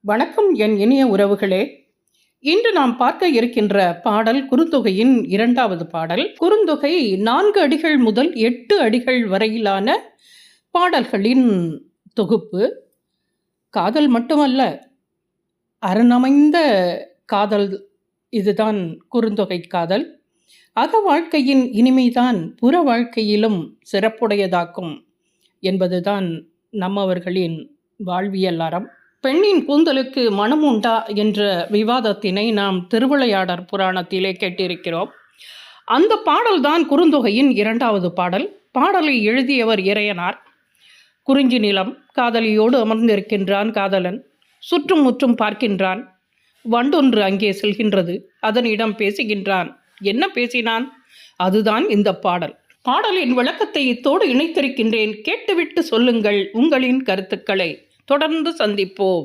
வணக்கம் என் இனிய உறவுகளே. இன்று நாம் பார்க்க இருக்கின்ற பாடல் குறுந்தொகையின் 2வது பாடல். குறுந்தொகை 4 அடிகள் முதல் 8 அடிகள் வரையிலான பாடல்களின் தொகுப்பு. காதல் மட்டுமல்ல, அறனமைந்த காதல். இதுதான் குறுந்தொகை காதல். அக வாழ்க்கையின் இனிமைதான் புற வாழ்க்கையிலும் சிறப்புடையதாக்கும் என்பதுதான் நம்மவர்களின் வாழ்வியல் அறம். பெண்ணின் கூந்தலுக்கு மனம் உண்டா என்ற விவாதத்தினை நாம் திருவிளையாடற் புராணத்திலே கேட்டிருக்கிறோம். அந்த பாடல்தான் குறுந்தொகையின் 2வது பாடல். பாடலை எழுதியவர் இறையனார். குறிஞ்சி நிலம், காதலியோடு அமர்ந்திருக்கின்றான் காதலன். சுற்றும் முற்றும் பார்க்கின்றான். வண்டொன்று அங்கே செல்கின்றது. அதனிடம் பேசுகின்றான். என்ன பேசினான்? அதுதான் இந்த பாடல். பாடலின் விளக்கத்தை இத்தோடு இணைத்திருக்கின்றேன். கேட்டுவிட்டு சொல்லுங்கள் உங்களின் கருத்துக்களை. தொடர்ந்து சந்திப்போம்.